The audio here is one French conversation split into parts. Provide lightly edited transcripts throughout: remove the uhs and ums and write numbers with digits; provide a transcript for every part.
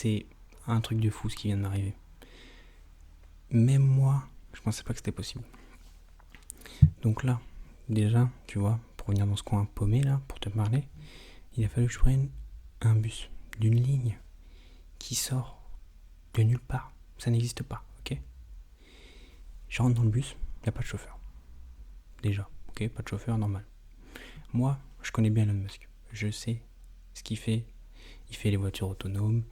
C'est un truc de fou ce qui vient de m'arriver. Même moi, je pensais pas que c'était possible. Donc là, déjà, tu vois, pour venir dans ce coin paumé là, pour te parler, il a fallu que je prenne un bus d'une ligne qui sort de nulle part. Ça n'existe pas, ok? Je rentre dans le bus, il n'y a pas de chauffeur. Déjà, ok, pas de chauffeur, normal. Moi, je connais bien Elon Musk. Je sais ce qu'il fait. Il fait les voitures autonomes,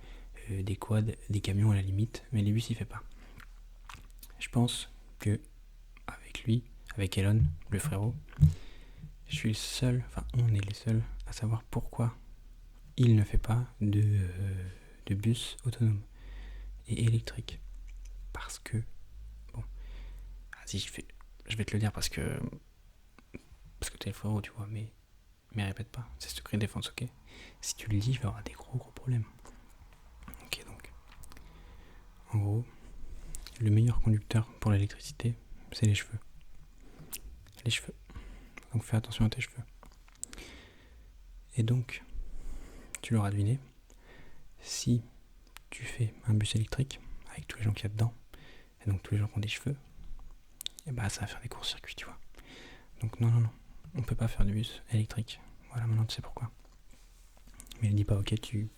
des quads, des camions à la limite, mais les bus il fait pas. Je pense que avec lui, avec Elon, le frérot, je suis le seul, enfin on est les seuls à savoir pourquoi il ne fait pas de bus autonome et électrique. Parce que, bon, si je vais te le dire parce que t'es le frérot, tu vois, mais répète pas, c'est secret défense, ok? Si tu le dis, il va y avoir des gros problèmes. Ok, donc, en gros, le meilleur conducteur pour l'électricité, c'est les cheveux. Les cheveux. Donc fais attention à tes cheveux. Et donc, tu l'auras deviné, si tu fais un bus électrique avec tous les gens qu'il y a dedans, et donc tous les gens qui ont des cheveux, et bah ça va faire des courts-circuits, tu vois. Donc non, on peut pas faire de bus électrique. Voilà, maintenant tu sais pourquoi. Mais il dit pas, ok, tu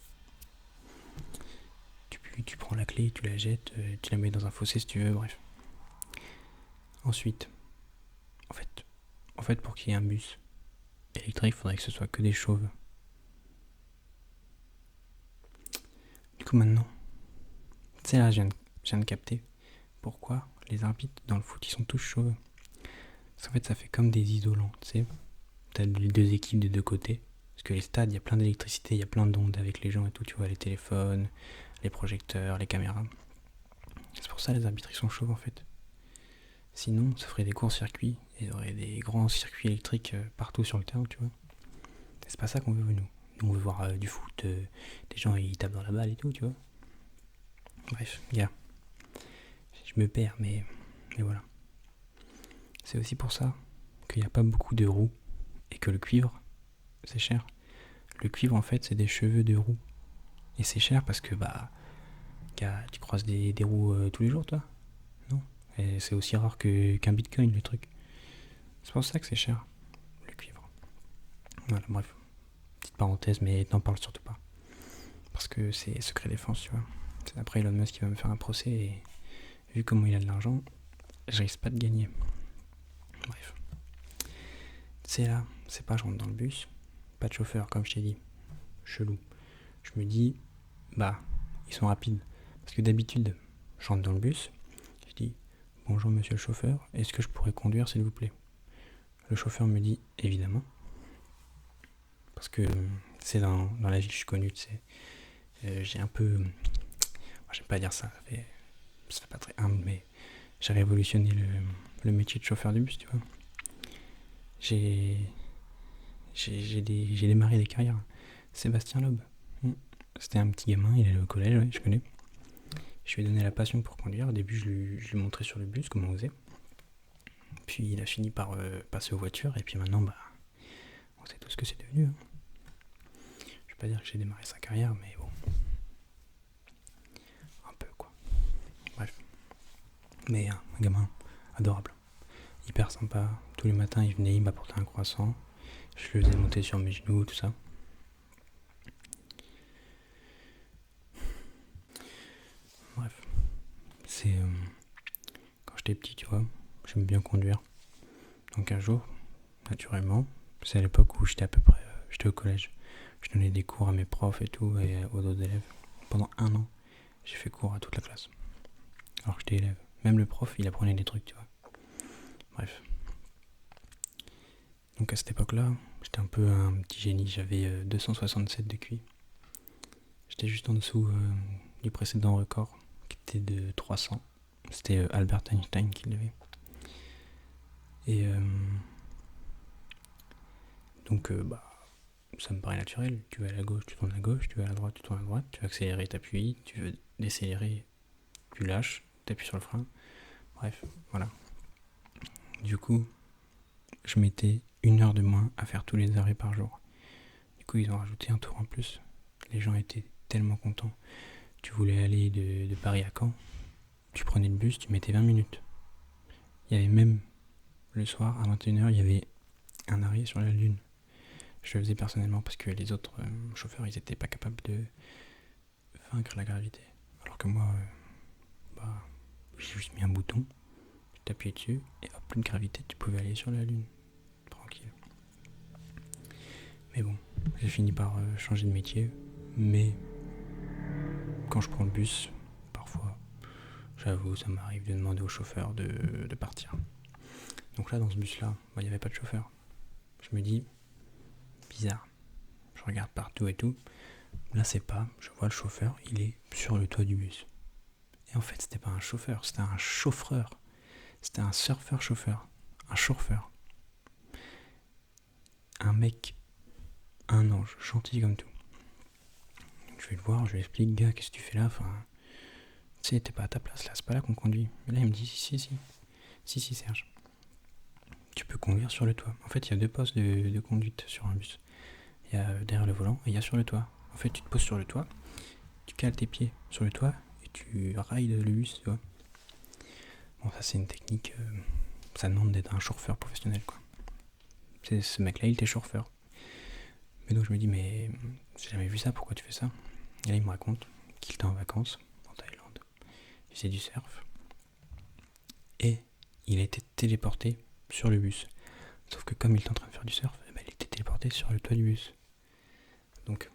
prends la clé, tu la jettes, tu la mets dans un fossé si tu veux, bref. Ensuite, en fait pour qu'il y ait un bus électrique, il faudrait que ce soit que des chauves. Du coup maintenant, c'est là, je viens de capter pourquoi les arbitres dans le foot, ils sont tous chauves. Parce qu'en fait, ça fait comme des isolants, tu sais. T'as les deux équipes des deux côtés. Parce que les stades, il y a plein d'électricité, il y a plein d'ondes avec les gens et tout, tu vois, les téléphones, les projecteurs, les caméras. C'est pour ça les arbitres, ils sont chauves en fait. Sinon, ça ferait des courts-circuits, et il y aurait des grands circuits électriques partout sur le terrain, tu vois. Et c'est pas ça qu'on veut, nous. Nous, on veut voir du foot, des gens, ils tapent dans la balle et tout, tu vois. Bref, gars, je me perds, mais voilà. C'est aussi pour ça qu'il n'y a pas beaucoup de roues et que le cuivre, c'est cher. Le cuivre, en fait, c'est des cheveux de roue. Et c'est cher parce que, tu croises des roues tous les jours, toi? Non. Et c'est aussi rare qu'un bitcoin, le truc. C'est pour ça que c'est cher, le cuivre. Voilà, bref. Petite parenthèse, mais n'en parle surtout pas. Parce que c'est secret défense, tu vois. C'est après Elon Musk qui va me faire un procès et vu comment il a de l'argent, je risque pas de gagner. Bref. C'est là, c'est pas je rentre dans le bus, pas de chauffeur comme je t'ai dit. Chelou. Je me dis, ils sont rapides. Parce que d'habitude, je rentre dans le bus, je dis, bonjour monsieur le chauffeur, est-ce que je pourrais conduire s'il vous plaît? Le chauffeur me dit, évidemment. Parce que c'est dans la ville que je suis connu, tu sais. J'ai un peu... j'aime pas dire ça, ça fait pas très humble, mais j'ai révolutionné le métier de chauffeur de bus, tu vois. J'ai démarré des carrières. Sébastien Loeb. C'était un petit gamin, il allait au collège, ouais, je connais. Je lui ai donné la passion pour conduire. Au début, je lui montrais sur le bus comment on faisait. Puis il a fini par passer aux voitures. Et puis maintenant, on sait tout ce que c'est devenu. Hein. Je vais pas dire que j'ai démarré sa carrière, mais bon. Un peu, quoi. Bref. Mais un gamin adorable. Hyper sympa. Tous les matins, il venait, il m'apportait un croissant. Je le faisais monter sur mes genoux, tout ça. Bref. C'est... quand j'étais petit, tu vois, j'aimais bien conduire. Donc un jour, naturellement, c'est à l'époque où j'étais j'étais au collège. Je donnais des cours à mes profs et tout, et aux autres élèves. Pendant 1 an, j'ai fait cours à toute la classe. Alors que j'étais élève. Même le prof, il apprenait des trucs, tu vois. Bref. Donc à cette époque-là, j'étais un peu un petit génie. J'avais 267 de QI. J'étais juste en dessous du précédent record, qui était de 300. C'était Albert Einstein qui l'avait. Et donc, ça me paraît naturel. Tu vas à la gauche, tu tournes à gauche, tu vas à la droite, tu tournes à droite, tu veux accélérer, t'appuies, tu veux décélérer, tu lâches, t'appuies sur le frein. Bref, voilà. Du coup, je mettais 1 heure de moins à faire tous les arrêts par jour. Du coup, ils ont rajouté un tour en plus. Les gens étaient tellement contents. tu voulais aller de Paris à Caen, tu prenais le bus, tu mettais 20 minutes. Il y avait même, le soir, à 21h, il y avait un arrêt sur la Lune. Je le faisais personnellement parce que les autres chauffeurs, ils étaient pas capables de vaincre la gravité. Alors que moi, j'ai juste mis un bouton, tu t'appuyais dessus, et hop, plus de gravité, tu pouvais aller sur la Lune. Tranquille. Mais bon, j'ai fini par changer de métier, mais quand je prends le bus, parfois, j'avoue, ça m'arrive de demander au chauffeur de partir. Donc là, dans ce bus-là, il n'y avait pas de chauffeur. Je me dis, bizarre. Je regarde partout et tout. Là, c'est pas. Je vois le chauffeur, il est sur le toit du bus. Et en fait, c'était pas un chauffeur, c'était un chauffeur. C'était un surfeur-chauffeur. Un chauffeur. Un mec, un ange, gentil comme tout. Donc, je vais le voir, je lui explique, gars, qu'est-ce que tu fais là? Enfin, tu sais, t'es pas à ta place là, c'est pas là qu'on conduit. Mais là, il me dit, si, Serge. Tu peux conduire sur le toit. En fait, il y a 2 postes de conduite sur un bus. Il y a derrière le volant et il y a sur le toit. En fait, tu te poses sur le toit, tu cales tes pieds sur le toit et tu rides le bus, tu vois. Bon, ça, c'est une technique. Ça demande d'être un chauffeur professionnel, quoi. Ce mec-là, il était chauffeur. Mais donc, je me dis, mais j'ai jamais vu ça, pourquoi tu fais ça? Et là, il me raconte qu'il était en vacances en Thaïlande. Il faisait du surf. Et il a été téléporté sur le bus. Sauf que comme il était en train de faire du surf, il était téléporté sur le toit du bus. Donc,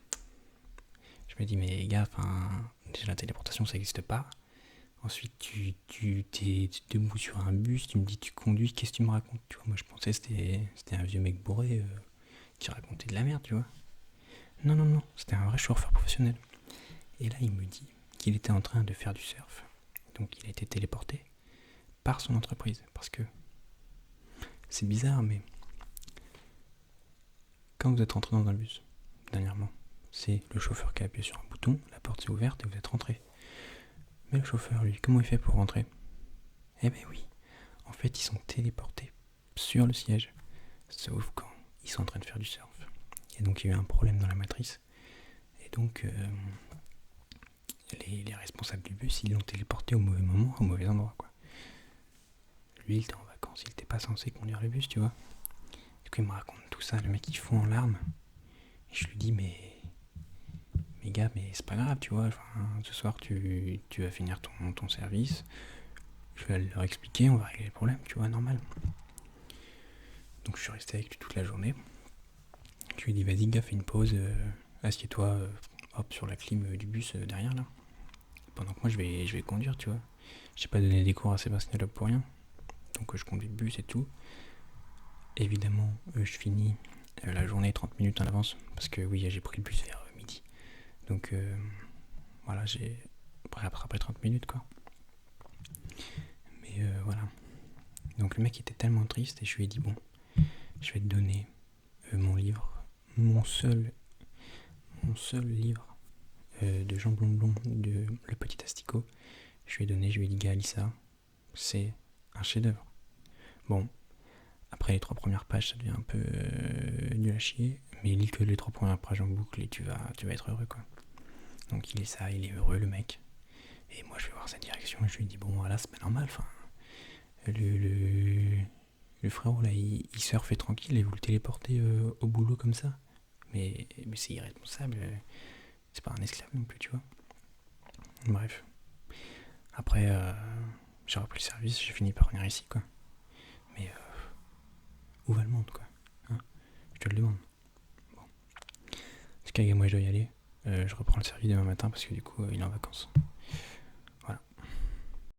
je me dis, mais gars, déjà la téléportation, ça n'existe pas. Ensuite, tu t'es debout sur un bus, tu me dis, tu conduis, qu'est-ce que tu me racontes? Tu vois, moi, je pensais que c'était un vieux mec bourré qui racontait de la merde, tu vois. Non, c'était un vrai chauffeur professionnel. Et là, il me dit qu'il était en train de faire du surf. Donc, il a été téléporté par son entreprise. Parce que c'est bizarre, mais quand vous êtes rentré dans un bus, dernièrement, c'est le chauffeur qui a appuyé sur un bouton, la porte s'est ouverte et vous êtes rentré. Mais le chauffeur, lui, comment il fait pour rentrer? Eh ben oui, en fait, ils sont téléportés sur le siège. Sauf quand ils sont en train de faire du surf. Et donc, il y a eu un problème dans la matrice. Et donc, les responsables du bus, ils l'ont téléporté au mauvais moment, au mauvais endroit, quoi. Lui, il était en vacances, il était pas censé conduire le bus, tu vois. Du coup, il me raconte tout ça, le mec, il fond en larmes. Et je lui dis, mais gars, mais c'est pas grave, tu vois. Ce soir, tu vas finir ton service. Je vais leur expliquer, on va régler le problème, tu vois, normal. Donc, je suis resté avec lui toute la journée. Je lui ai dit, vas-y, gars, fais une pause, assieds-toi, hop, sur la clim du bus derrière, là. Pendant que moi, je vais conduire, tu vois. J'ai pas donné des cours à Sébastien Loeb pour rien. Donc, je conduis le bus et tout. Évidemment, je finis la journée 30 minutes en avance. Parce que, oui, j'ai pris le bus vers midi. Donc, voilà, j'ai après 30 minutes, quoi. Mais voilà. Donc, le mec était tellement triste et je lui ai dit, bon, je vais te donner mon livre, mon seul livre de Jean Blondblond, de Le Petit Asticot. Je lui ai dit, gars, lis ça, c'est un chef-d'œuvre. Bon, après les 3 premières pages, ça devient un peu nul à chier, mais lis que les 3 premières pages en boucle et tu vas être heureux, quoi. Donc il est heureux, le mec. Et moi, je vais voir sa direction et je lui dis, bon, voilà, c'est pas normal, le frérot, là, il surfe tranquille et vous le téléportez au boulot comme ça. Mais c'est irresponsable. C'est pas un esclave non plus, tu vois. Bref. Après, j'ai repris le service, j'ai fini par venir ici, quoi. Mais où va le monde, quoi, hein? Je te le demande. Bon. En tout cas, moi, je dois y aller. Je reprends le service demain matin parce que du coup, il est en vacances.